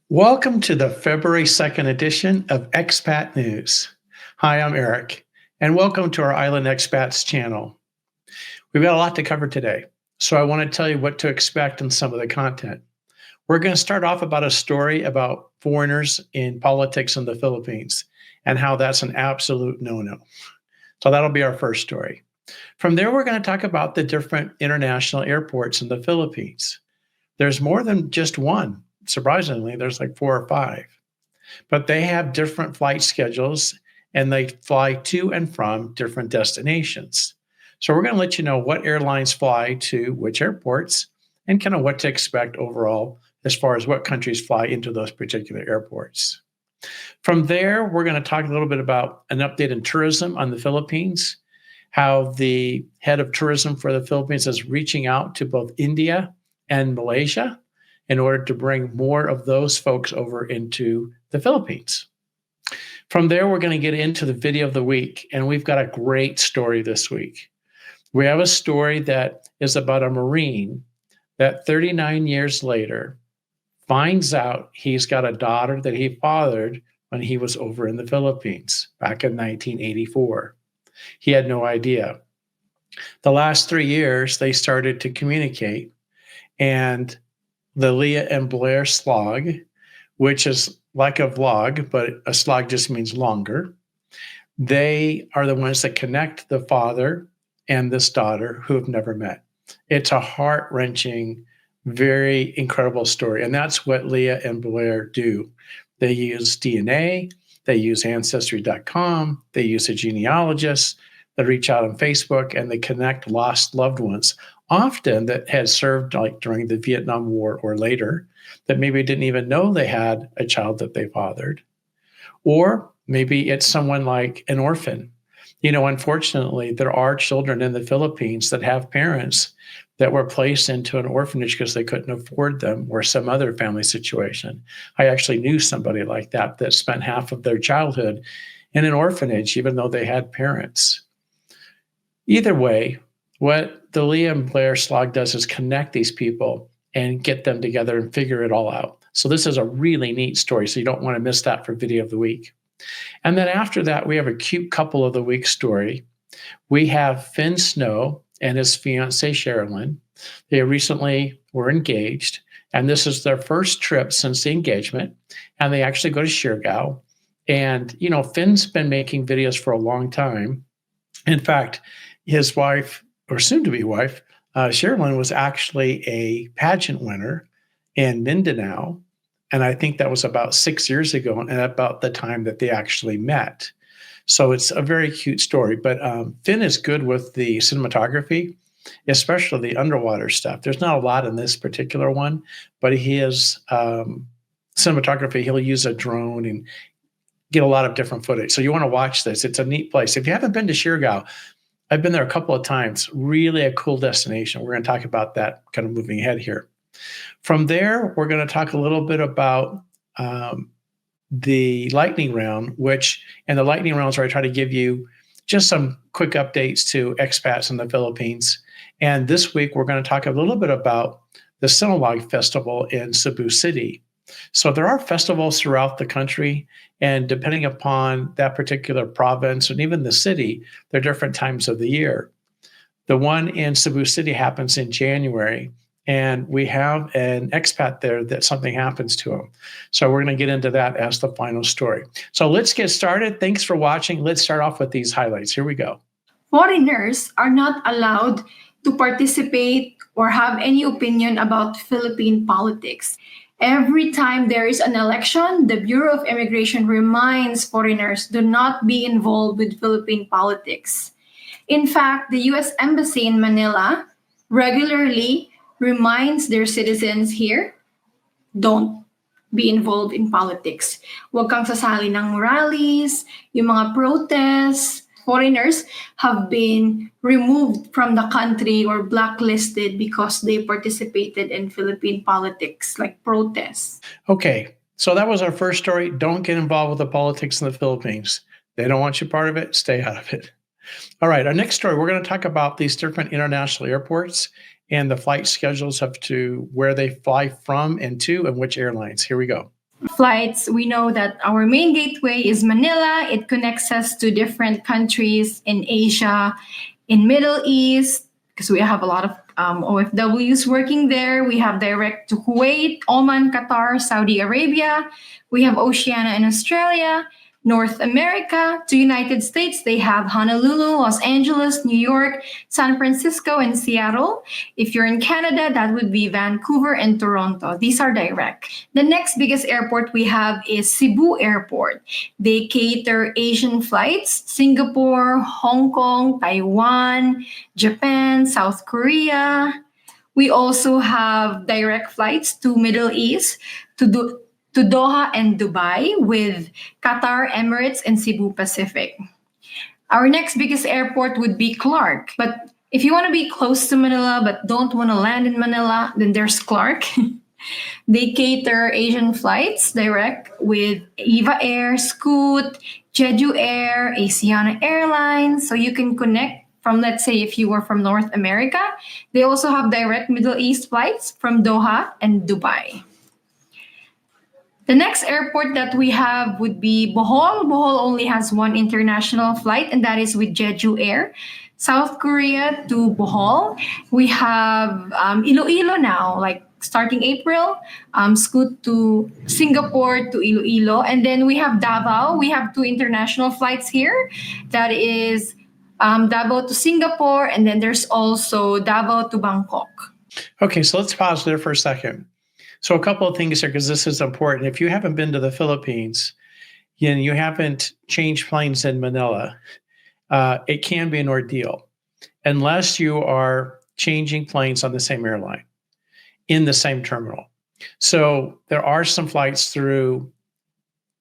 Welcome to the February 2nd edition of Expat News. Hi, I'm Eric, and welcome to our Island Expats channel. We've got a lot to cover today, so I want to tell you what to expect in some of the content. We're going to start off about a story about foreigners in politics in the Philippines and how that's an absolute no-no. So that'll be our first story. From there, we're going to talk about the different international airports in the Philippines. There's more than just one. Surprisingly, there's like 4 or 5, but they have different flight schedules and they fly to and from different destinations. So we're going to let you know what airlines fly to which airports and kind of what to expect overall as far as what countries fly into those particular airports. From there, we're going to talk a little bit about an update in tourism on the Philippines, how the head of tourism for the Philippines is reaching out to both India and Malaysia in order to bring more of those folks over into the Philippines. From there, we're going to get into the video of the week, and we've got a great story this week. We have a story that is about a Marine that 39 years later finds out he's got a daughter that he fathered when he was over in the Philippines back in 1984. He had no idea. The last 3 years, they started to communicate, and the Leah and Blair Slog, which is like a vlog, but a slog just means longer. They are the ones that connect the father and this daughter who have never met. It's a heart-wrenching, very incredible story. And that's what Leah and Blair do. They use DNA, they use Ancestry.com, they use a genealogist, they reach out on Facebook, and they connect lost loved ones, often that had served like during the Vietnam War or later, that maybe didn't even know they had a child that they fathered. Or maybe it's someone like an orphan. You know, unfortunately, there are children in the Philippines that have parents that were placed into an orphanage because they couldn't afford them or some other family situation. I actually knew somebody like that that spent half of their childhood in an orphanage, even though they had parents. Either way, what the Leah and Blair Slog does is connect these people and get them together and figure it all out. So this is a really neat story, so you don't want to miss that for Video of the Week. And then after that, we have a cute couple of the week story. We have Finn Snow and his fiancée, Sherlyn. They recently were engaged, and this is their first trip since the engagement, and they actually go to Siargao. And, you know, Finn's been making videos for a long time. In fact, his wife, or soon-to-be wife, Sherlyn, was actually a pageant winner in Mindanao, and I think that was about 6 years ago, and about the time that they actually met. So it's a very cute story, but Finn is good with the cinematography, especially the underwater stuff. There's not a lot in this particular one, but he is cinematography. He'll use a drone and get a lot of different footage. So you want to watch this. It's a neat place. If you haven't been to Siargao, I've been there a couple of times. Really a cool destination. We're going to talk about that kind of moving ahead here. From there, we're going to talk a little bit about the lightning round, which in the lightning rounds where I try to give you just some quick updates to expats in the Philippines. And this week, we're going to talk a little bit about the Sinulog festival in Cebu City. So there are festivals throughout the country, and depending upon that particular province and even the city, there are different times of the year. The one in Cebu City happens in January, and we have an expat there that something happens to him. So we're going to get into that as the final story. So let's get started. Thanks for watching. Let's start off with these highlights. Here we go. Foreigners are not allowed to participate or have any opinion about Philippine politics. Every time there is an election, the Bureau of Immigration reminds foreigners do not be involved with Philippine politics. In fact, the U.S. Embassy in Manila regularly reminds their citizens here, don't be involved in politics. Huwag kang sasali ng rallies, yung mga protests. Foreigners have been removed from the country or blacklisted because they participated in Philippine politics, like protests. Okay, so that was our first story. Don't get involved with the politics in the Philippines. They don't want you part of it. Stay out of it. All right, our next story, we're going to talk about these different international airports and the flight schedules up to where they fly from and to and which airlines. Here we go. Flights, we know that our main gateway is Manila. It connects us to different countries in Asia, in Middle East, because we have a lot of OFWs working there. We have direct to Kuwait, Oman, Qatar, Saudi Arabia. We have Oceania and Australia. North America to United States, they have Honolulu, Los Angeles, New York, San Francisco, and Seattle. If you're in Canada, that would be Vancouver and Toronto. These are direct. The next biggest airport we have is Cebu Airport. They cater Asian flights, Singapore, Hong Kong, Taiwan, Japan, South Korea. We also have direct flights to Middle East, to Doha and Dubai with Qatar, Emirates, and Cebu Pacific. Our next biggest airport would be Clark. But if you want to be close to Manila but don't want to land in Manila, then there's Clark. They cater Asian flights direct with Eva Air, Scoot, Jeju Air, Asiana Airlines. So you can connect from, let's say, if you were from North America. They also have direct Middle East flights from Doha and Dubai. The next airport that we have would be Bohol. Bohol only has one international flight, and that is with Jeju Air. South Korea to Bohol. We have Iloilo now, like starting April, Scoot to Singapore to Iloilo. And then we have Davao. We have two international flights here. That is Davao to Singapore, and then there's also Davao to Bangkok. Okay, so let's pause there for a second. So a couple of things here, because this is important. If you haven't been to the Philippines and you haven't changed planes in Manila, it can be an ordeal unless you are changing planes on the same airline in the same terminal. So there are some flights through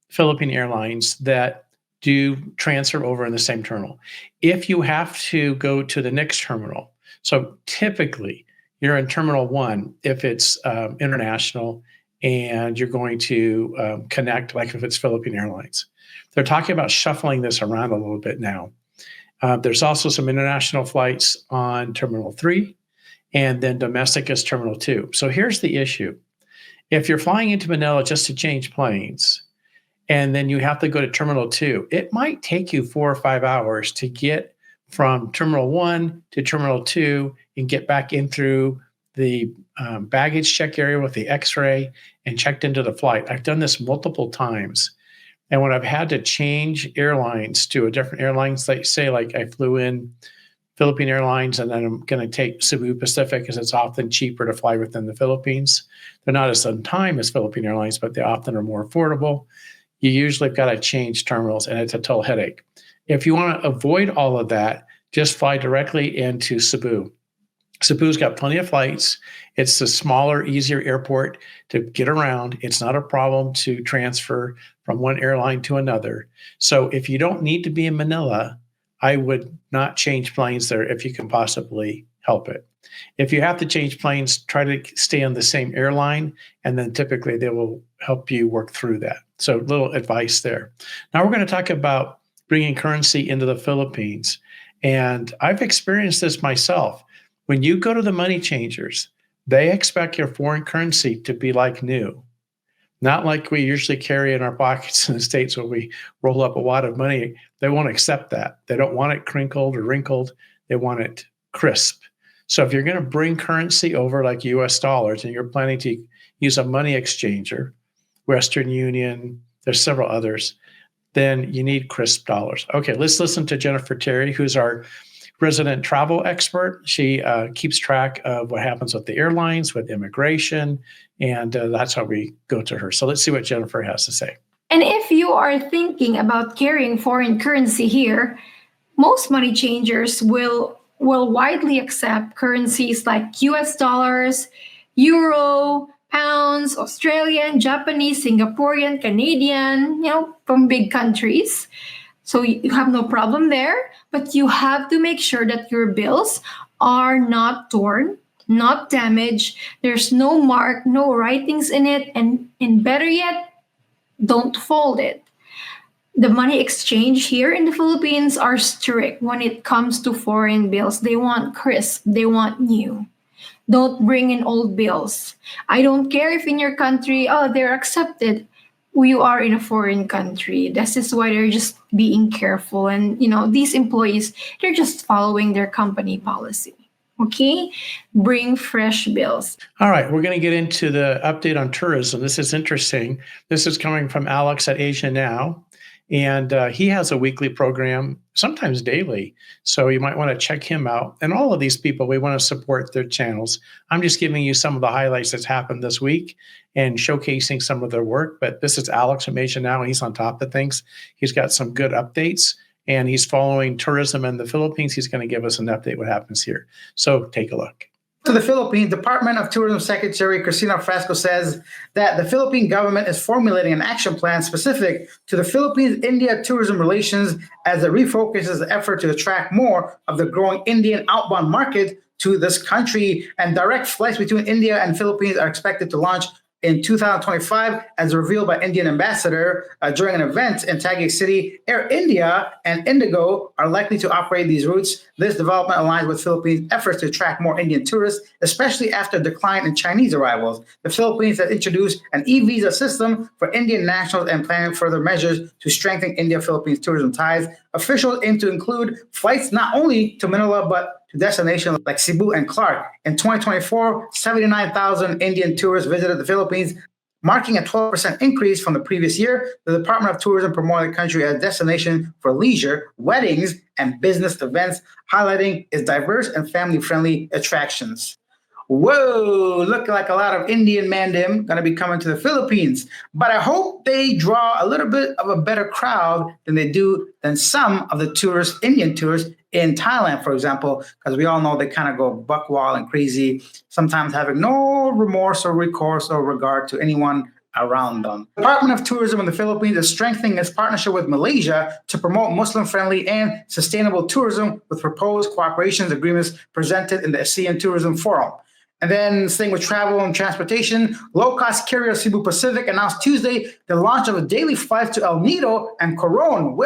Philippine Airlines that do transfer over in the same terminal. If you have to go to the next terminal, so typically you're in Terminal 1 if it's international and you're going to connect, like if it's Philippine Airlines. They're talking about shuffling this around a little bit now. There's also some international flights on Terminal 3, and then domestic is Terminal 2. So here's the issue. If you're flying into Manila just to change planes, and then you have to go to Terminal 2, it might take you 4 or 5 hours to get from Terminal 1 to Terminal 2 and get back in through the baggage check area with the x-ray and checked into the flight. I've done this multiple times. And when I've had to change airlines to a different airline, say like I flew in Philippine Airlines and then I'm going to take Cebu Pacific because it's often cheaper to fly within the Philippines. They're not as on time as Philippine Airlines, but they often are more affordable. You usually have got to change terminals and it's a total headache. If you want to avoid all of that, just fly directly into Cebu. Cebu's got plenty of flights. It's a smaller, easier airport to get around. It's not a problem to transfer from one airline to another. So if you don't need to be in Manila, I would not change planes there if you can possibly help it. If you have to change planes, try to stay on the same airline, and then typically they will help you work through that. So little advice there. Now we're going to talk about bringing currency into the Philippines. And I've experienced this myself. When you go to the money changers, they expect your foreign currency to be like new, not like we usually carry in our pockets in the States when we roll up a wad of money. They won't accept that. They don't want it crinkled or wrinkled. They want it crisp. So if you're going to bring currency over like US dollars and you're planning to use a money exchanger, Western Union, there's several others, then you need crisp dollars. Okay, let's listen to Jennifer Terry, who's our resident travel expert. She keeps track of what happens with the airlines, with immigration, and that's how we go to her. So let's see what Jennifer has to say. And if you are thinking about carrying foreign currency here, most money changers will widely accept currencies like US dollars, euro, pounds, Australian, Japanese, Singaporean, Canadian, from big countries. So you have no problem there, but you have to make sure that your bills are not torn, not damaged. There's no mark, no writings in it, and better yet, don't fold it. The money exchange here in the Philippines are strict when it comes to foreign bills. They want crisp, they want new. Don't bring in old bills. I don't care if in your country, they're accepted. you are in a foreign country. This is why they're just being careful. And, these employees, they're just following their company policy. Okay? Bring fresh bills. All right, we're going to get into the update on tourism. This is interesting. This is coming from Alex at Asia Now. And he has a weekly program, sometimes daily. So you might want to check him out. And all of these people, we want to support their channels. I'm just giving you some of the highlights that's happened this week and showcasing some of their work. But this is Alex from Asia Now, and he's on top of things. He's got some good updates, and he's following tourism in the Philippines. He's going to give us an update what happens here. So take a look. To the Philippines, Department of Tourism Secretary Cristina Frasco says that the Philippine government is formulating an action plan specific to the Philippines-India tourism relations as it refocuses the effort to attract more of the growing Indian outbound market to this country. And direct flights between India and Philippines are expected to launch in 2025, as revealed by Indian ambassador during an event in Taguig City. Air India and Indigo are likely to operate these routes. This development aligns with Philippines' efforts to attract more Indian tourists, especially after a decline in Chinese arrivals. The Philippines has introduced an e-visa system for Indian nationals and planning further measures to strengthen India-Philippines tourism ties. Officials aim to include flights not only to Manila, but to destinations like Cebu and Clark. In 2024, 79,000 Indian tourists visited the Philippines, marking a 12% increase from the previous year. The Department of Tourism promoted the country as a destination for leisure, weddings, and business events, highlighting its diverse and family-friendly attractions. Whoa, look like a lot of Indian mandem going to be coming to the Philippines. But I hope they draw a little bit of a better crowd than some of the Indian tourists in Thailand, for example, because we all know they kind of go buck wild and crazy, sometimes having no remorse or recourse or regard to anyone around them. The Department of Tourism in the Philippines is strengthening its partnership with Malaysia to promote Muslim-friendly and sustainable tourism with proposed cooperation agreements presented in the ASEAN Tourism Forum. And then staying with travel and transportation, low-cost carrier Cebu Pacific announced Tuesday the launch of a daily flight to El Nido and Coron,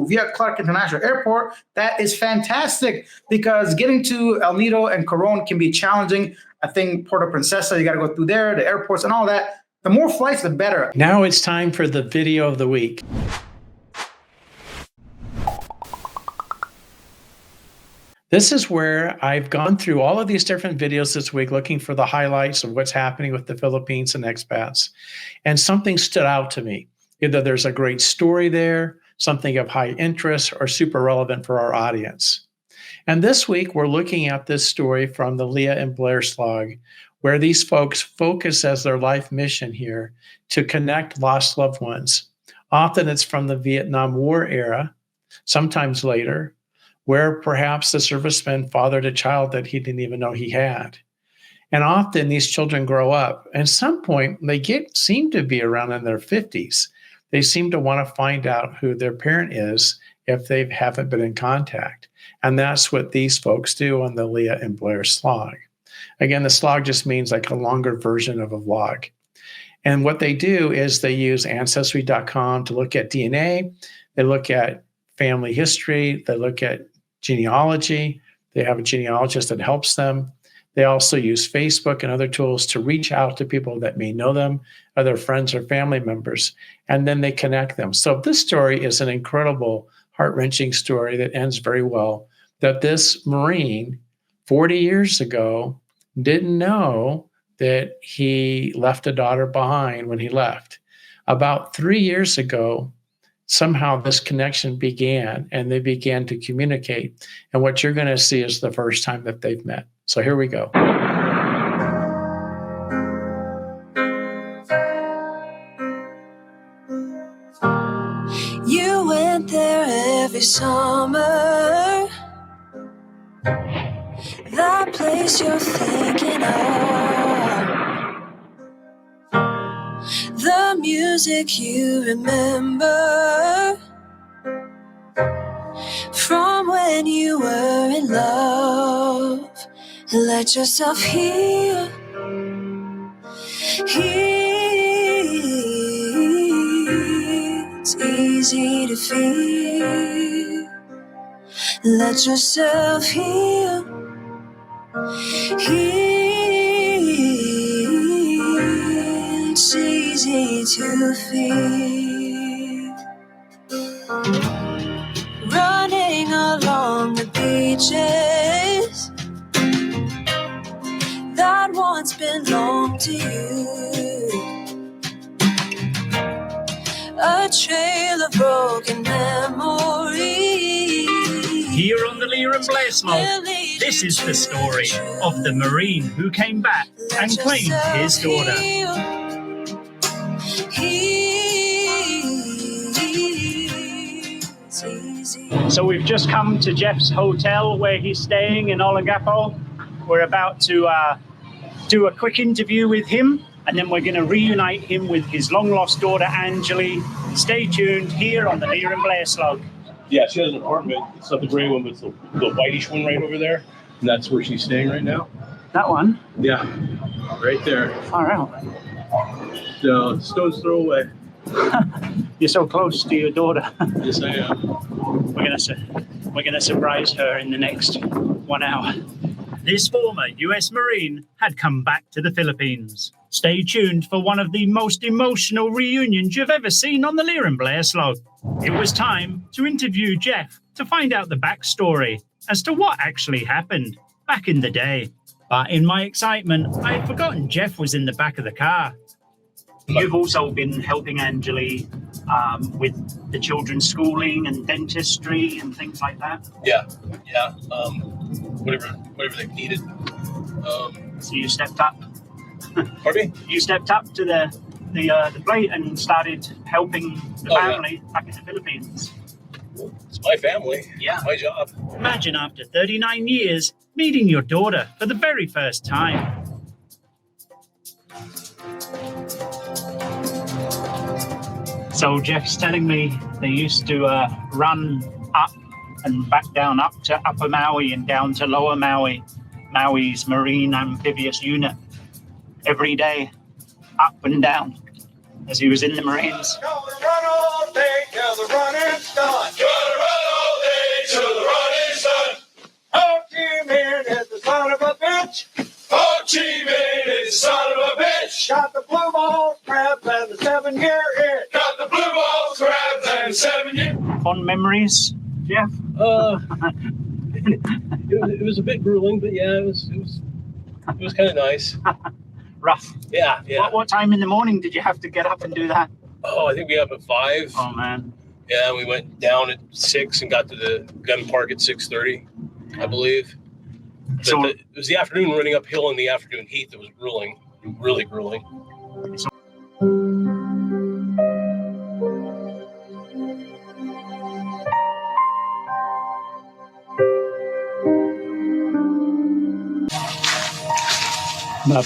via Clark International Airport. That is fantastic because getting to El Nido and Coron can be challenging. I think Puerto Princesa, you got to go through there, the airports and all that. The more flights, the better. Now it's time for the video of the week. This is where I've gone through all of these different videos this week looking for the highlights of what's happening with the Philippines and expats. And something stood out to me. Either there's a great story there, something of high interest, or super relevant for our audience. And this week, we're looking at this story from the Leah and Blair Slog, where these folks focus as their life mission here to connect lost loved ones. Often it's from the Vietnam War era, sometimes later, where perhaps the serviceman fathered a child that he didn't even know he had. And often these children grow up. At some point, they seem to be around in their 50s. They seem to want to find out who their parent is if they haven't been in contact. And that's what these folks do on the Leah and Blair Slog. Again, the slog just means like a longer version of a vlog. And what they do is they use Ancestry.com to look at DNA. They look at family history. They look at genealogy. They have a genealogist that helps them. They also use Facebook and other tools to reach out to people that may know them, other friends or family members, and then they connect them. So this story is an incredible, heart-wrenching story that ends very well, that this Marine 40 years ago didn't know that he left a daughter behind when he left. About 3 years ago, somehow this connection began and they began to communicate. And what you're going to see is the first time that they've met. So here we go. You went there every summer, that place you're thinking of, the music you remember from when you were in love. Let yourself heal. It's easy to feel. Let yourself heal. It's easy 2 feet. Running along the beaches that once belonged to you. A trail of broken memories. Here on the Leah and Blair Slog, this is the story of the Marine who came back and claimed his daughter. So we've just come to Jeff's hotel where he's staying in Olongapo. We're about to do a quick interview with him, and then we're going to reunite him with his long-lost daughter, Angeli. Stay tuned here on the Leah and Blair Slog. Yeah, she has an apartment. It's not the gray one, but it's the whitish one right over there. And that's where she's staying right now. That one? Yeah, right there. Far out. So, stone's throw away. You're so close to your daughter. Yes, I am. We're gonna surprise her in the next 1 hour. This former US Marine had come back to the Philippines. Stay tuned for one of the most emotional reunions you've ever seen on the Leah and Blair Slog. It was time to interview Jeff to find out the backstory as to what actually happened back in the day. But in my excitement, I had forgotten Jeff was in the back of the car. You've also been helping Angeli with the children's schooling and dentistry and things like that. Yeah. Whatever they needed. So you stepped up. Pardon me? You stepped up to the plate and started helping the family back in the Philippines. It's my family. Yeah. My job. Imagine after 39 years meeting your daughter for the very first time. So Jeff's telling me they used to run up and back down up to Upper Maui and down to Lower Maui, Maui's Marine Amphibious Unit, every day, up and down, as he was in the Marines. Gonna run all day till the running's done. Gonna run all day till the running's done. Ho Chi Minh is the son of a bitch. Ho Chi Minh is the son of a bitch. Got the blue ball crabs and the 7-year itch. Got the blue ball crabs and the 7-year. Fond memories, Jeff? It was a bit grueling, but yeah, it was kind of nice. Rough. Yeah. What time in the morning did you have to get up and do that? Oh, I think we got up at 5. Oh, man. Yeah, we went down at 6 and got to the gun park at 6:30, I believe. So It was the afternoon running uphill in the afternoon heat that was grueling, really grueling. No.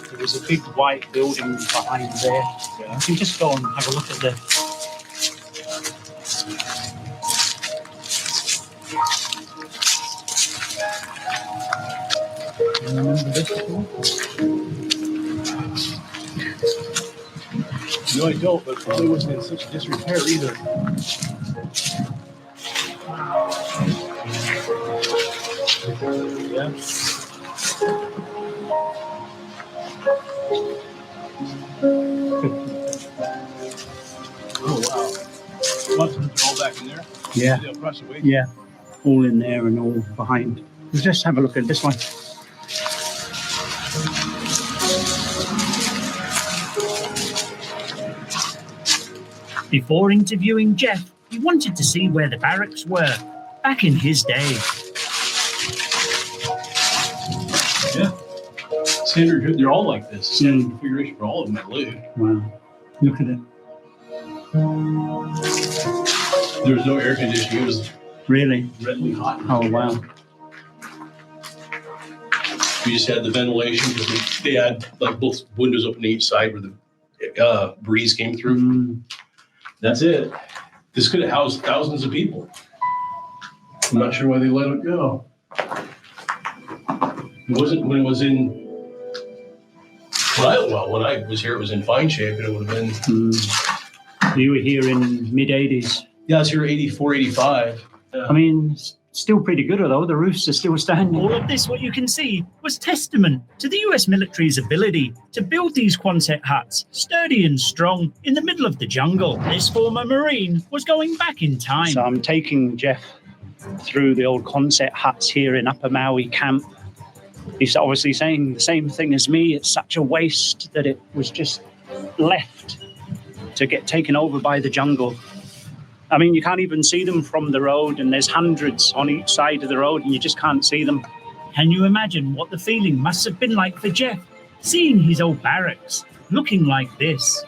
There was a big white building behind there. Yeah. You can just go and have a look at the. Remember this at all? No, I don't, but it probably wasn't in such disrepair either. Yeah. Oh, wow. Lots of them are all back in there? Yeah. Across the way? Yeah. All in there and all behind. Let's just have a look at this one. Before interviewing Jeff, he wanted to see where the barracks were back in his day. Yeah. Standard, they're all like this. Standard configuration for all of them, I believe. Wow. Look at it. There was no air conditioning. It was Really? redly hot. Oh, wow. We just had the ventilation because they had like both windows open to each side where the breeze came through. Mm. That's it. This could have housed thousands of people. I'm not sure why they let it go. It wasn't when it was in. When I was here, it was in fine shape, and it would have been. You were here in mid-'80s. Yeah, I was here 84, 85. I mean, Still pretty good, although the roofs are still standing. All of this, what you can see, was testament to the US military's ability to build these Quonset huts, sturdy and strong, in the middle of the jungle. This former Marine was going back in time. So I'm taking Jeff through the old Quonset huts here in Upper Maui camp. He's obviously saying the same thing as me. It's such a waste that it was just left to get taken over by the jungle. I mean, you can't even see them from the road, and there's hundreds on each side of the road, and you just can't see them. Can you imagine what the feeling must have been like for Jeff, seeing his old barracks looking like this?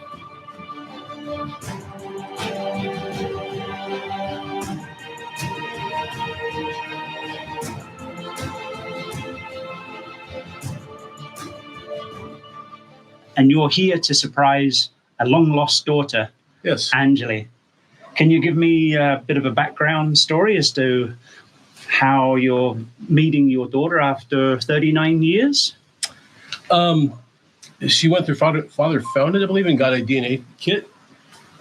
And you're here to surprise a long-lost daughter, Yes. Angeli. Can you give me a bit of a background story as to how you're meeting your daughter after 39 years? She went through father found it, I believe, and got a DNA kit.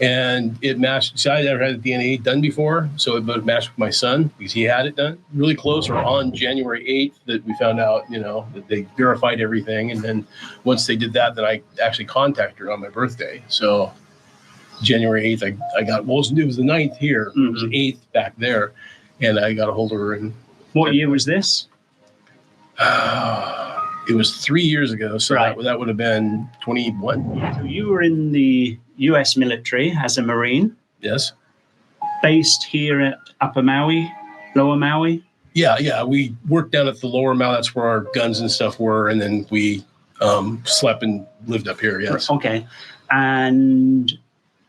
And it matched. See, I never had a DNA done before, so it matched with my son because he had it done really close, or on January 8th that we found out, that they verified everything. And then once they did that, then I actually contacted her on my birthday. So January 8th, I got, it was the 9th here. Mm-hmm. It was the 8th back there. And I got a hold of her. And what year was this? It was 3 years ago. So right. that would have been 21. So you were in the US military as a Marine. Yes. Based here at Upper Maui, Lower Maui? Yeah. We worked down at the Lower Maui. That's where our guns and stuff were. And then we slept and lived up here, yes. Okay. And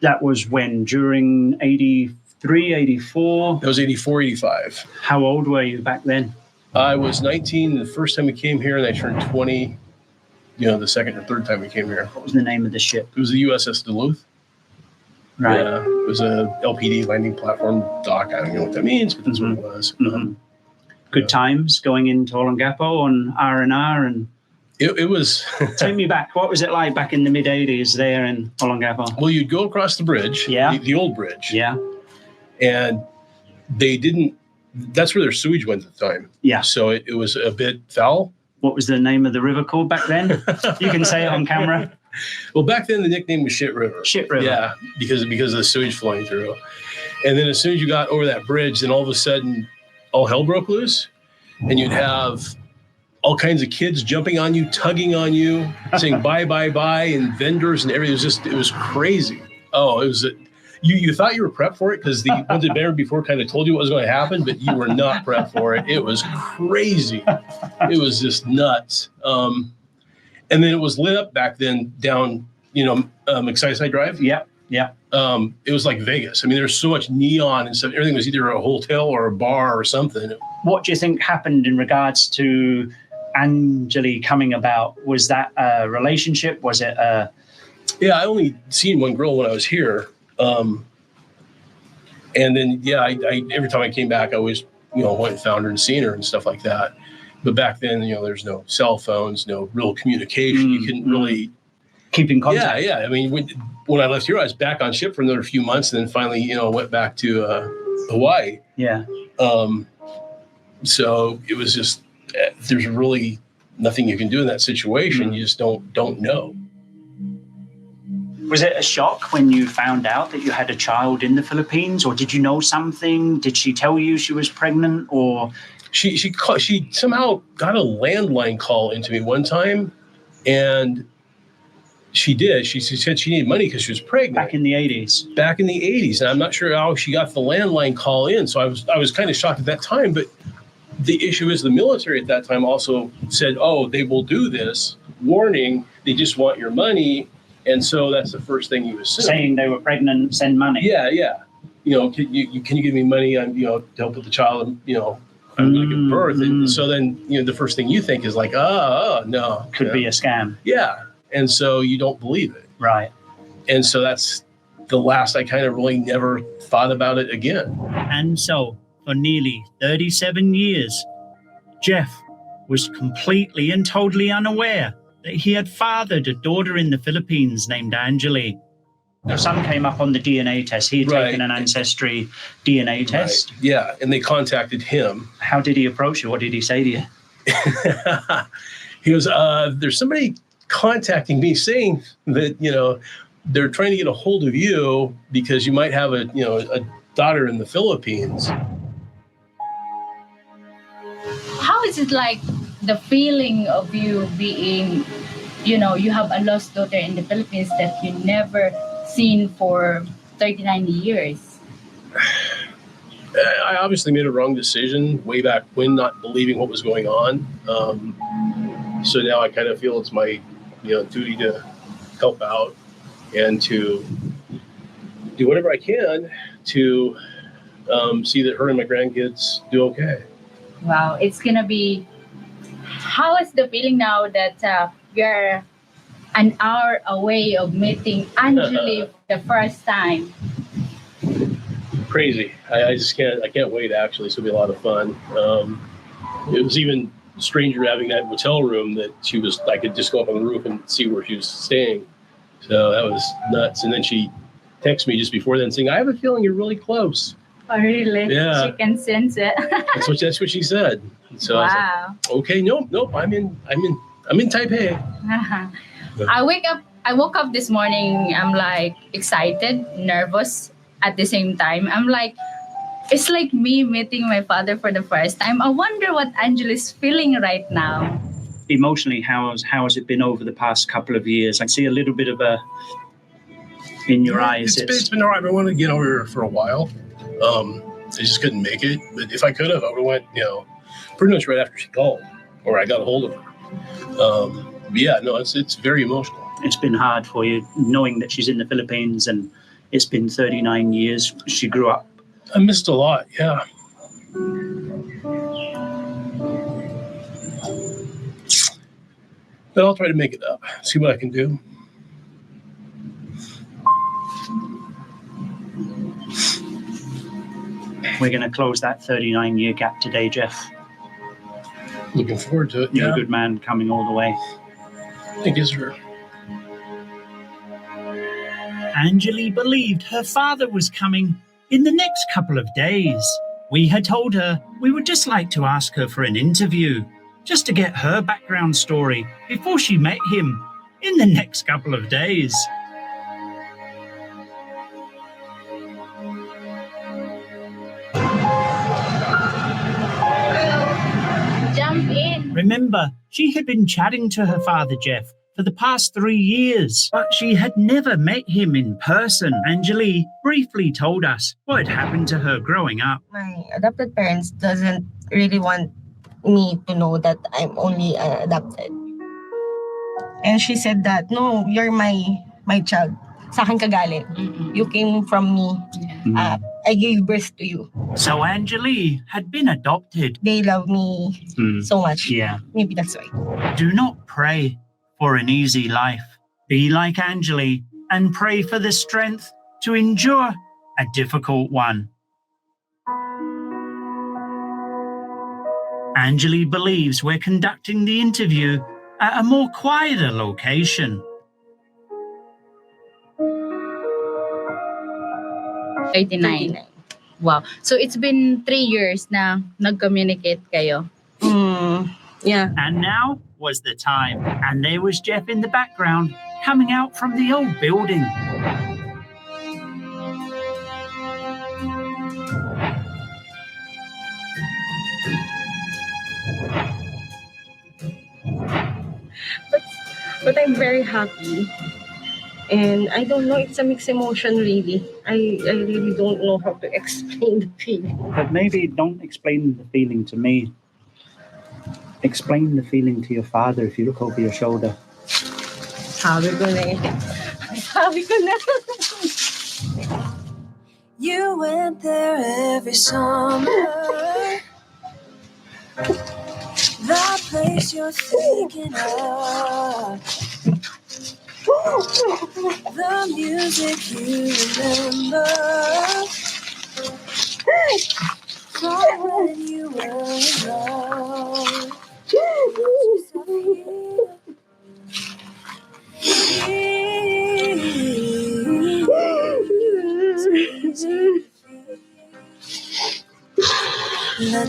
that was when? During 83, 84? That was 84, 85. How old were you back then? I was 19 the first time we came here, and I turned 20, the second or third time we came here. What was the name of the ship? It was the USS Duluth. Right. Yeah, it was a LPD landing platform dock. I don't even know what that means, but that's what it was. Mm-hmm. Good times going into Olongapo on R&R and... It was... Take me back. What was it like back in the mid-'80s there in Olongapo? Well, you'd go across the bridge, the old bridge. Yeah. And they didn't... That's where their sewage went at the time. Yeah. So it was a bit foul. What was the name of the river called back then? You can say it on camera. Well, back then the nickname was Shit River. Shit River. Yeah, because of the sewage flowing through. And then as soon as you got over that bridge, then all of a sudden all hell broke loose. And you'd have all kinds of kids jumping on you, tugging on you, saying bye, bye, bye, and vendors and everything. It was crazy. Oh, it was... You thought you were prepped for it because the one that been before kind of told you what was going to happen, but you were not prepped for it. It was crazy. It was just nuts. And then it was lit up back then down, Excited Drive. Yeah. It was like Vegas. I mean, there was so much neon and stuff. Everything was either a hotel or a bar or something. What do you think happened in regards to Angeli coming about? Was that a relationship? Was it a... Yeah, I only seen one girl when I was here. And then, I every time I came back, I always, went and found her and seen her and stuff like that. But back then, there's no cell phones, no real communication. You couldn't really keep in contact. Yeah. I mean, when I left here, I was back on ship for another few months, and then finally, went back to Hawaii. Yeah. So it was just there's really nothing you can do in that situation. You just don't know. Was it a shock when you found out that you had a child in the Philippines, or did you know something? Did she tell you she was pregnant, or she somehow got a landline call into me one time, and she did. She said she needed money because she was pregnant. Back in the 80s. Back in the 80s, and I'm not sure how she got the landline call in. So I was kind of shocked at that time. But the issue is the military at that time also said, "Oh, they will do this. Warning, they just want your money." And so that's the first thing you assume. Saying they were pregnant, send money. Yeah. Can you give me money on, to help with the child, I'm going to give birth. And so then, the first thing you think is like, no. Could be a scam. Yeah. And so you don't believe it. Right. And so that's the last I kind of really never thought about it again. And so for nearly 37 years, Jeff was completely and totally unaware that he had fathered a daughter in the Philippines named Angeli. Now, some came up on the DNA test. He had taken an ancestry DNA test. Right. Yeah, and they contacted him. How did he approach you? What did he say to you? He goes, there's somebody contacting me saying that, they're trying to get a hold of you because you might have a daughter in the Philippines. How is it like the feeling of you being, you have a lost daughter in the Philippines that you never seen for 39 years? I obviously made a wrong decision way back when, not believing what was going on. So now I kind of feel it's my duty to help out and to do whatever I can to see that her and my grandkids do okay. Wow, it's gonna be. How is the feeling now that you're an hour away of meeting Angeli for the first time? Crazy. I just can't. I can't wait. Actually, it's gonna be a lot of fun. It was even stranger having that hotel room that I could just go up on the roof and see where she was staying. So that was nuts. And then she texted me just before then saying, "I have a feeling you're really close." Oh, really? Yeah. She can sense it. That's what she said. So I was like, okay, nope. I'm in Taipei. I woke up this morning. I'm like excited, nervous at the same time. I'm like, it's like me meeting my father for the first time. I wonder what Angela's feeling right now. Emotionally, how has it been over the past couple of years? I see a little bit of in your eyes. It's been all right. I wanted to get over here for a while. I just couldn't make it. But if I could have, I would have went, pretty much right after she called or I got a hold of her. It's very emotional. It's been hard for you knowing that she's in the Philippines and it's been 39 years. She grew up. I missed a lot, yeah. But I'll try to make it up, see what I can do. We're going to close that 39-year gap today, Jeff. Looking forward to it. You're a good man coming all the way. Thank you, sir. Angeli believed her father was coming in the next couple of days. We had told her we would just like to ask her for an interview, just to get her background story before she met him in the next couple of days. Jump in. Remember, she had been chatting to her father, Jeff, for the past 3 years, but she had never met him in person. Angeli briefly told us what had happened to her growing up. My adopted parents doesn't really want me to know that I'm only adopted. And she said that, no, you're my child. Sa akin ka galing. You came from me. I gave birth to you. So Angeli had been adopted. They love me so much. Yeah. Maybe that's why. Do not pray for an easy life. Be like Angeli and pray for the strength to endure a difficult one. Angeli believes we're conducting the interview at a more quieter location. 39. Wow. So it's been 3 years na nag-communicate kayo. Yeah. And now was the time. And there was Jeff in the background coming out from the old building. But I'm very happy. And I don't know, it's a mixed emotion really. I really don't know how to explain the feeling. But maybe don't explain the feeling to me. Explain the feeling to your father if you look over your shoulder. Sabi ko na. You went there every summer. That place you're thinking of. The music you remember. From when you were in love.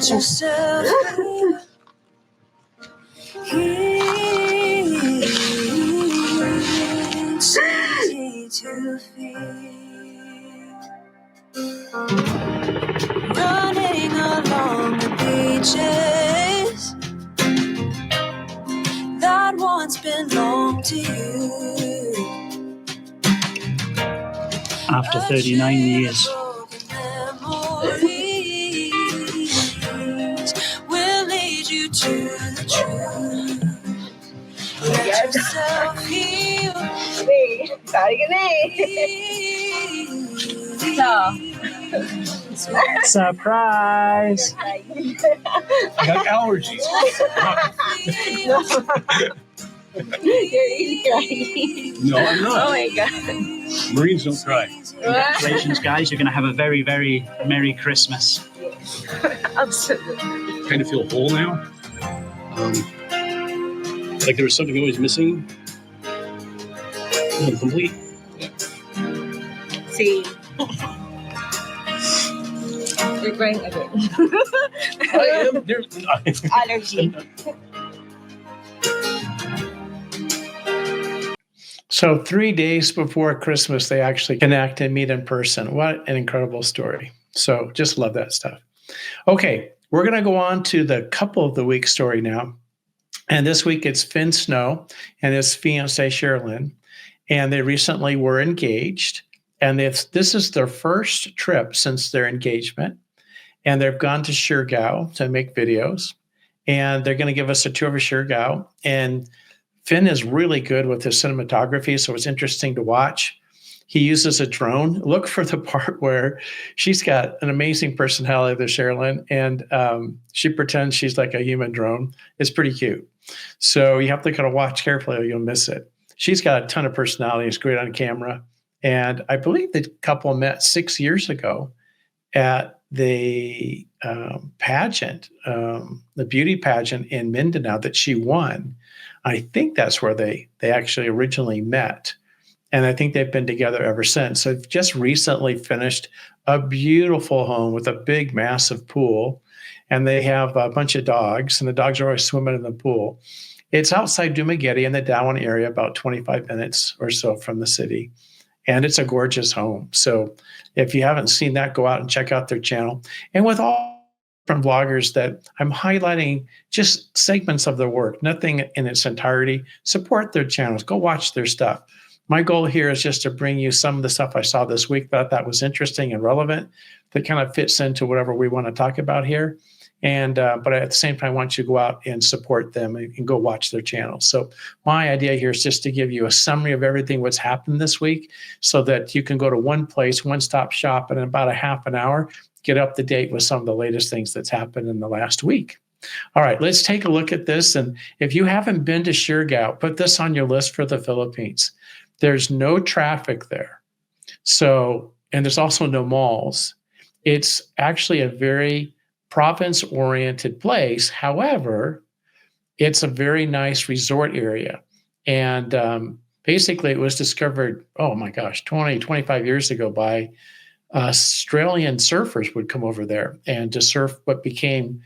Let yourself it's easy to feel. Running along the beaches that once belonged to you. After 39 years. Will lead you to the truth. Let yourself heal. Sorry ka na Surprise! I got allergies. You're really crying. No, I'm Oh not. my God. Marines don't cry. Congratulations, guys. You're going to have a very, very Merry Christmas. Absolutely. Kind of feel whole now. Like there was something always missing. Complete. See. You're crying again. I am. Allergy. So 3 days before Christmas, they actually connect and meet in person. What an incredible story. So just love that stuff. Okay, we're going to go on to the couple of the week story now. And this week it's Finn Snow and his fiancee Sherlyn. And they recently were engaged. And this is their first trip since their engagement. And they've gone to Siargao to make videos. And they're going to give us a tour of Siargao. And Finn is really good with his cinematography, so it's interesting to watch. He uses a drone. Look for the part where she's got an amazing personality, the Sherlyn, and she pretends she's like a human drone. It's pretty cute. So you have to kind of watch carefully or you'll miss it. She's got a ton of personality. It's great on camera. And I believe the couple met 6 years ago at the pageant, the beauty pageant in Mindanao that she won. I think that's where they actually originally met. And I think they've been together ever since. So they've just recently finished a beautiful home with a big, massive pool. And they have a bunch of dogs, and the dogs are always swimming in the pool. It's outside Dumaguete in the Darwin area, about 25 minutes or so from the city. And it's a gorgeous home. So if you haven't seen that, go out and check out their channel. And with all from bloggers that I'm highlighting just segments of their work, nothing in its entirety. Support their channels. Go watch their stuff. My goal here is just to bring you some of the stuff I saw this week that was interesting and relevant that kind of fits into whatever we want to talk about here. And but at the same time, I want you to go out and support them and go watch their channels. So my idea here is just to give you a summary of everything what's happened this week so that you can go to one place, one-stop shop, and in about a half an hour, get up to date with some of the latest things that's happened in the last week. All right, let's take a look at this. And if you haven't been to Siargao, put this on your list for the Philippines. There's no traffic there. So, and there's also no malls. It's actually a very province-oriented place. However, it's a very nice resort area. And basically it was discovered, oh my gosh, 20, 25 years ago by Australian surfers would come over there and to surf what became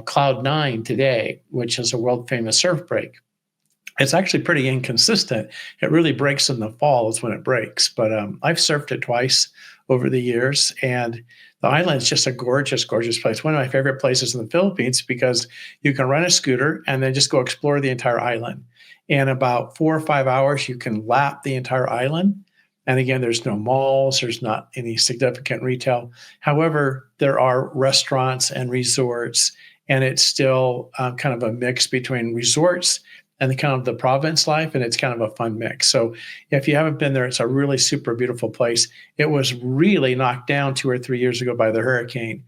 Cloud 9 today, which is a world famous surf break. It's actually pretty inconsistent. It really breaks in the fall is when it breaks. But I've surfed it twice over the years. And the island is just a gorgeous, gorgeous place. One of my favorite places in the Philippines because you can rent a scooter and then just go explore the entire island. In about 4 or 5 hours, you can lap the entire island. And again, there's no malls, there's not any significant retail. However, there are restaurants and resorts, and it's still kind of a mix between resorts and the kind of the province life, and it's kind of a fun mix. So if you haven't been there, it's a really super beautiful place. It was really knocked down 2 or 3 years ago by the hurricane.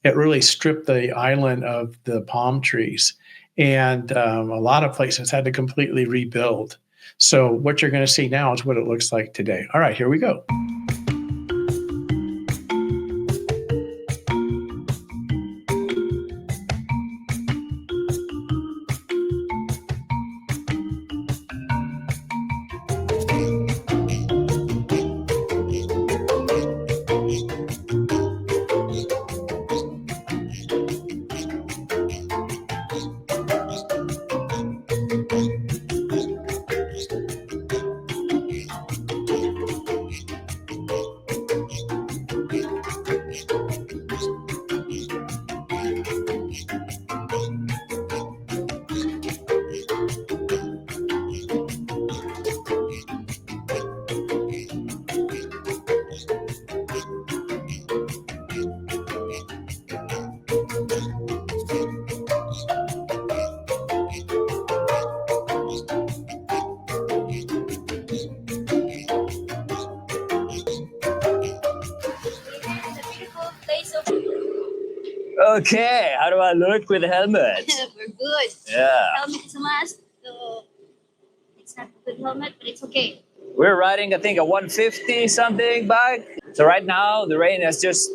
It really stripped the island of the palm trees, and a lot of places had to completely rebuild. So what you're going to see now is what it looks like today. All right, here we go. Okay, how do I look with the helmet? We're good. Yeah. Helmet is a must. So it's not a good helmet, but it's okay. We're riding, I think, a 150 something bike. So right now, the rain has just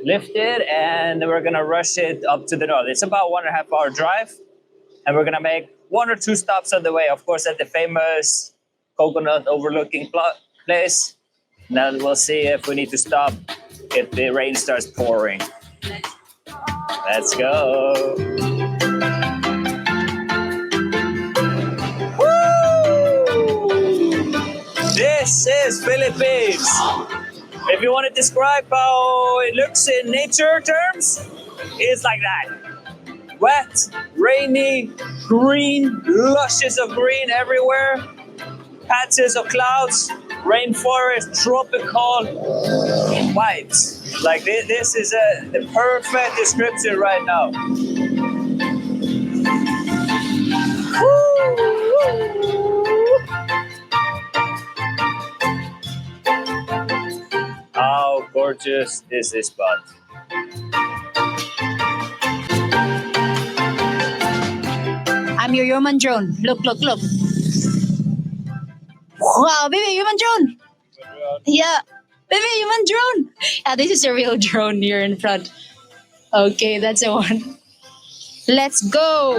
lifted and we're gonna rush it up to the north. It's about 1.5 hour drive and we're gonna make 1 or 2 stops on the way. Of course, at the famous coconut overlooking place. Now we'll see if we need to stop if the rain starts pouring. Let's go. This is Philippines. If you want to describe how it looks in nature terms, it's like that. Wet, rainy, green, luscious of green everywhere. Patches of clouds, rainforest, tropical vibes. Like this is the perfect description right now. How gorgeous is this spot? I'm your human drone. Look. Wow, baby, human drone. Yeah, baby, human drone. Yeah, this is a real drone here in front. Okay, that's the one. Let's go.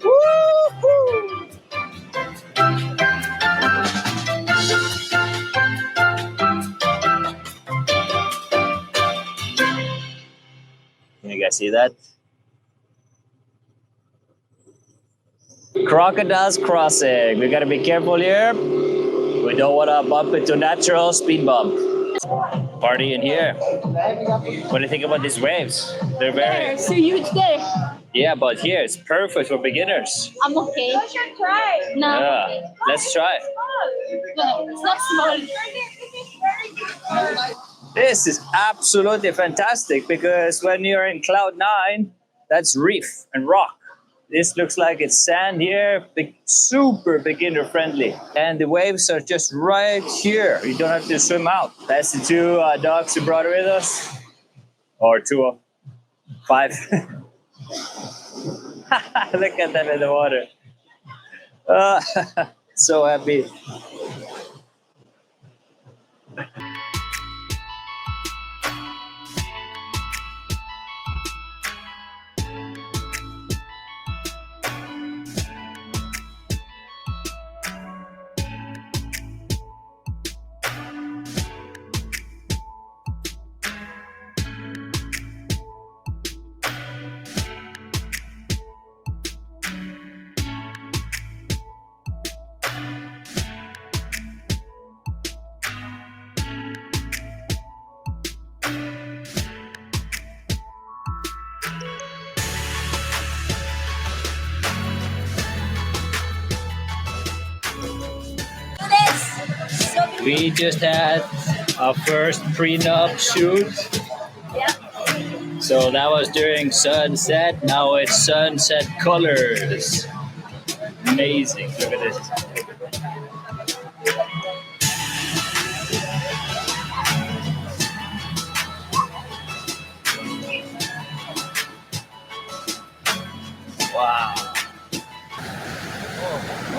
Woo-hoo. Can you guys see that? Crocodiles crossing. We gotta be careful here. We don't wanna bump into natural speed bump. Party in here. What do you think about these waves? They're very... so huge there. Yeah, but here it's perfect for beginners. I'm okay. You should try. No. Yeah, let's try. No, it's not small. This is absolutely fantastic because when you're in cloud 9, that's reef and rock. This looks like it's sand here, super beginner friendly. And the waves are just right here. You don't have to swim out. That's the 2 dogs we brought with us. Or 2 of 5. Look at them in the water. So happy. We just had our first prenup shoot. So that was during sunset. Now it's sunset colors. Amazing. Look at this. Wow.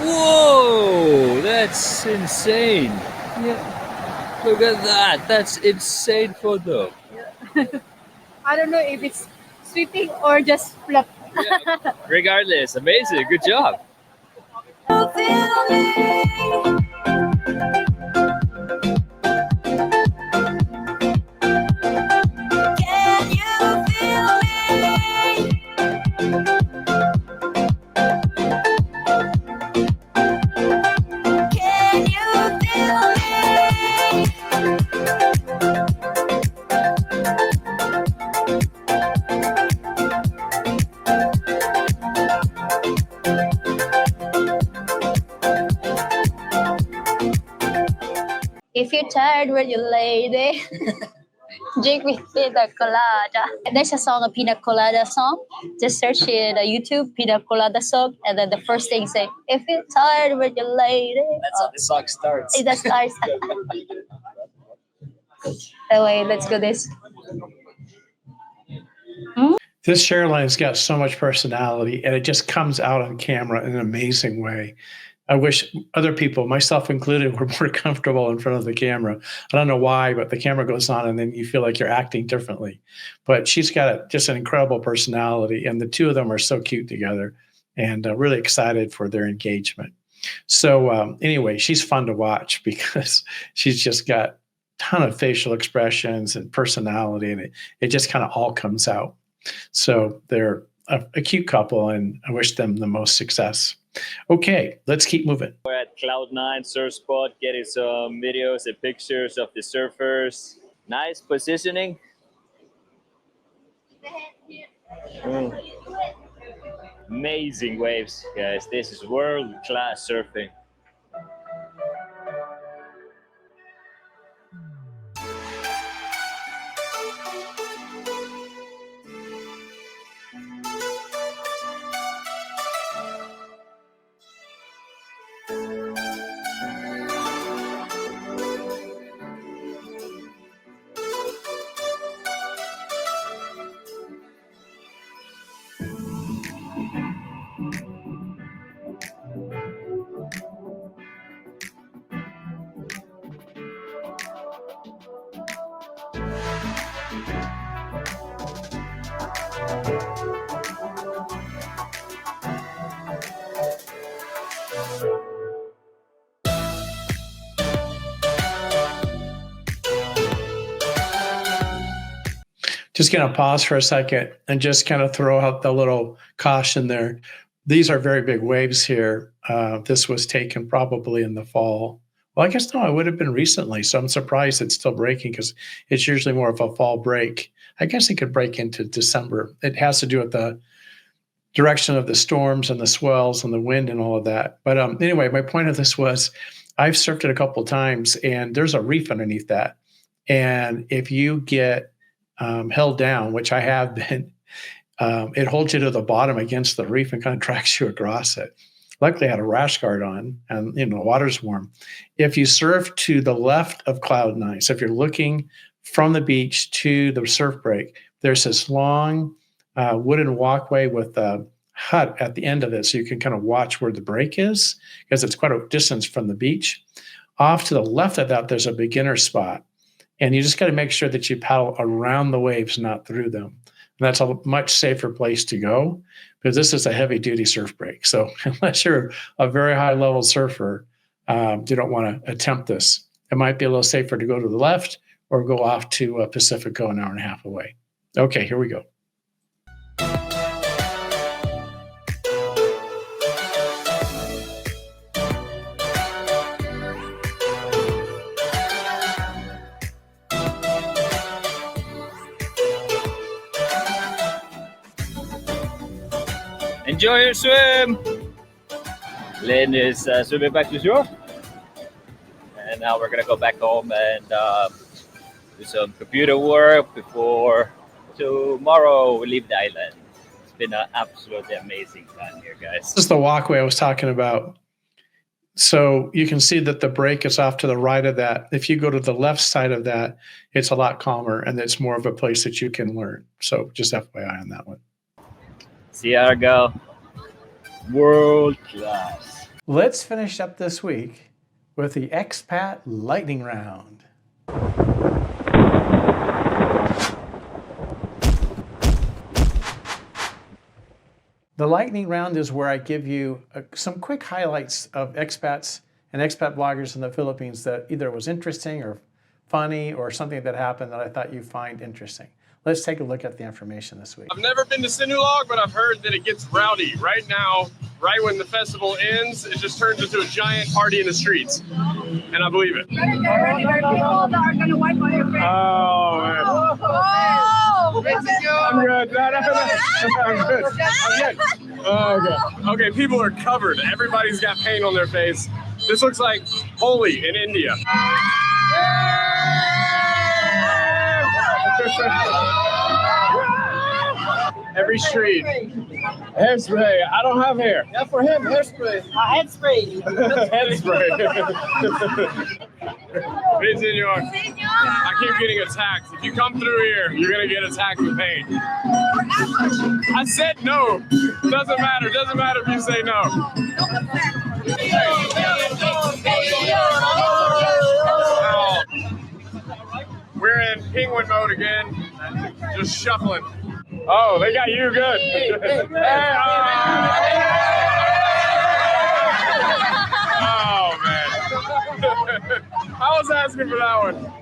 Whoa, that's insane. Yeah. Look at that. That's insane photo. I don't know if it's sweeping or just flop. Yeah, regardless, amazing. Good job. If you're tired, will you lady? Drink with pina colada. There's a song, a pina colada song. Just search it on YouTube, pina colada song, and then the first thing say, if you're tired, will you lady? That's how the song starts. That starts. Anyway, let's go this. This Sherlyn's got so much personality, and it just comes out on camera in an amazing way. I wish other people, myself included, were more comfortable in front of the camera. I don't know why, but the camera goes on and then you feel like you're acting differently. But she's got just an incredible personality, and the two of them are so cute together, and really excited for their engagement. So anyway, she's fun to watch because she's just got a ton of facial expressions and personality, and it just kind of all comes out. So they're a cute couple, and I wish them the most success. Okay, let's keep moving. We're at Cloud9 surf spot, getting some videos and pictures of the surfers. Nice positioning. Amazing waves, guys. This is world-class surfing. Just going to pause for a second and just kind of throw out the little caution there. These are very big waves here. This was taken probably in the fall. Well, I guess no, it would have been recently. So I'm surprised it's still breaking because it's usually more of a fall break. I guess it could break into December. It has to do with the direction of the storms and the swells and the wind and all of that. But anyway, my point of this was I've surfed it a couple of times, and there's a reef underneath that. And if you get held down, which I have been, it holds you to the bottom against the reef and kind of drags you across it. Luckily, I had a rash guard on, and the water's warm. If you surf to the left of Cloud9, so if you're looking from the beach to the surf break, there's this long wooden walkway with a hut at the end of it, so you can kind of watch where the break is, because it's quite a distance from the beach. Off to the left of that, there's a beginner spot. And you just got to make sure that you paddle around the waves, not through them. And that's a much safer place to go, because this is a heavy duty surf break. So unless you're a very high level surfer, you don't want to attempt this. It might be a little safer to go to the left or go off to Pacifico, an hour and a half away. Okay, here we go. Enjoy your swim! Lynn is swimming back to shore. And now we're gonna go back home and do some computer work before tomorrow we leave the island. It's been an absolutely amazing time here, guys. This is the walkway I was talking about. So you can see that the break is off to the right of that. If you go to the left side of that, it's a lot calmer, and it's more of a place that you can learn. So just FYI on that one. Siargao, world class. Let's finish up this week with the Expat Lightning Round. The Lightning Round is where I give you some quick highlights of expats and expat bloggers in the Philippines that either was interesting or funny or something that happened that I thought you'd find interesting. Let's take a look at the information this week. I've never been to Sinulog, but I've heard that it gets rowdy. Right now, right when the festival ends, it just turns into a giant party in the streets. And I believe it. There are people that are going to wipe on your face. Oh, man. Oh! I'm good. No, I'm good. I'm good. Oh, okay. Okay, people are covered. Everybody's got paint on their face. This looks like Holi in India. Every street. Hairspray. I don't have hair. Yeah, for him, hairspray. Head spray. Head spray. Hey, Senor. I keep getting attacked. If you come through here, you're going to get attacked with paint. I said no. Doesn't matter. Doesn't matter if you say no. Oh. We're in penguin mode again. Just shuffling. Oh, they got you good. Oh, man. I was asking for that one.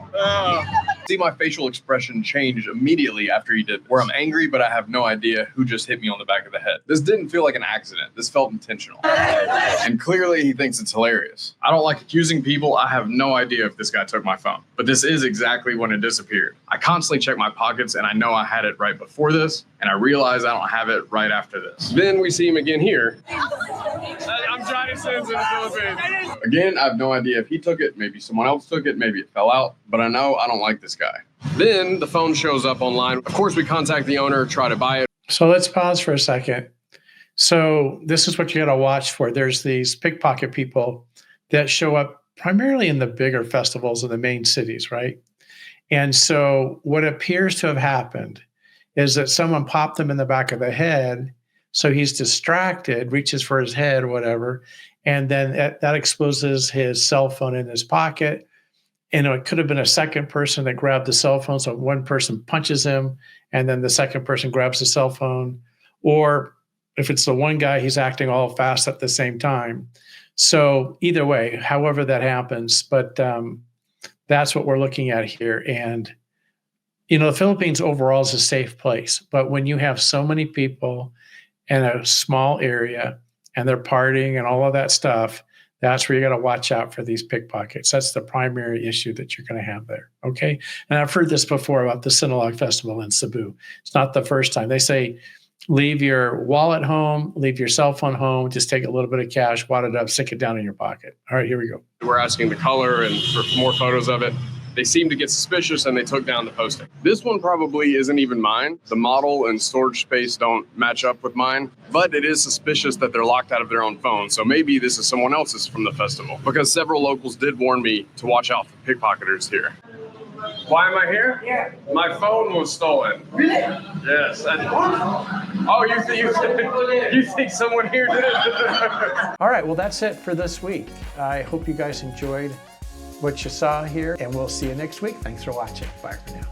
See my facial expression change immediately after he did, where I'm angry, but I have no idea who just hit me on the back of the head. This didn't feel like an accident. This felt intentional. And clearly he thinks it's hilarious. I don't like accusing people. I have no idea if this guy took my phone, but this is exactly when it disappeared. I constantly check my pockets and I know I had it right before this, and I realize I don't have it right after this. Then we see him again here. I'm Johnny Sins in the Philippines. Again, I have no idea if he took it, maybe someone else took it, maybe it fell out, but I know I don't like this guy. Then the phone shows up online. Of course, we contact the owner, try to buy it. So let's pause for a second. So this is what you got to watch for. There's these pickpocket people that show up primarily in the bigger festivals in the main cities, right? And so what appears to have happened is that someone popped him in the back of the head. So he's distracted, reaches for his head or whatever, and then that exposes his cell phone in his pocket. And it could have been a second person that grabbed the cell phone. So one person punches him, and then the second person grabs the cell phone. Or if it's the one guy, he's acting all fast at the same time. So either way, however that happens, but that's what we're looking at here. And, you know, the Philippines overall is a safe place. But when you have so many people in a small area and they're partying and all of that stuff, that's where you got to watch out for these pickpockets. That's the primary issue that you're going to have there. Okay. And I've heard this before about the Sinulog festival in Cebu. It's not the first time. They say, leave your wallet home, leave your cell phone home, just take a little bit of cash, wad it up, stick it down in your pocket. All right, here we go. We're asking the color and for more photos of it. They seemed to get suspicious and they took down the posting. This one probably isn't even mine. The model and storage space don't match up with mine, but it is suspicious that they're locked out of their own phone. So maybe this is someone else's from the festival, because several locals did warn me to watch out for pickpocketers here. Why am I here? Yeah. My phone was stolen. Really? Yes. Oh, you think someone here did it? All right, well, that's it for this week. I hope you guys enjoyed what you saw here, and we'll see you next week. Thanks for watching. Bye for now.